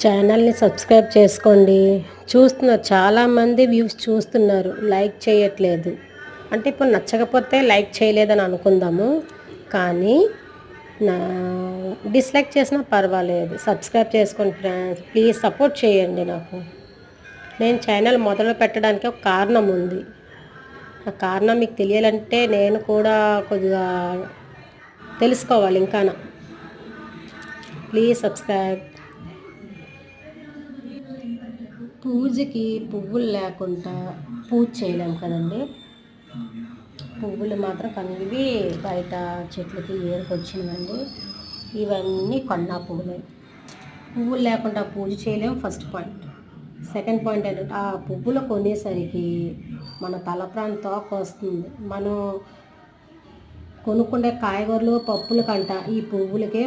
ఛానల్ని సబ్స్క్రైబ్ చేసుకోండి. చూస్తున్నారు, చాలామంది వ్యూస్ చూస్తున్నారు, లైక్ చేయట్లేదు. అంటే ఇప్పుడు నచ్చకపోతే లైక్ చేయలేదని అనుకుందాము, కానీ నా డిస్లైక్ చేసినా పర్వాలేదు. సబ్స్క్రైబ్ చేసుకోండి ఫ్రెండ్స్, ప్లీజ్ సపోర్ట్ చేయండి నాకు. నేను ఛానల్ మొదలు పెట్టడానికి ఒక కారణం ఉంది. ఆ కారణం మీకు తెలియాలంటే నేను కూడా కొద్దిగా తెలుసుకోవాలి ఇంకా. Please subscribe. పూజకి పువ్వులు లేకుండా పూజ చేయలేము కదండి. పువ్వులు మాత్రం ఇవి బయట చెట్లకి ఏరుకొచ్చినవండి. ఇవన్నీ కొన్నా పువ్వులే. పువ్వులు లేకుండా పూజ చేయలేము, ఫస్ట్ పాయింట్. సెకండ్ పాయింట్ ఏంటంటే ఆ పువ్వులు కొనేసరికి మన తలప్రాణం తోక వస్తుంది. మనం కొనుక్కుండే కాయగూరలు పప్పుల కంట ఈ పువ్వులకే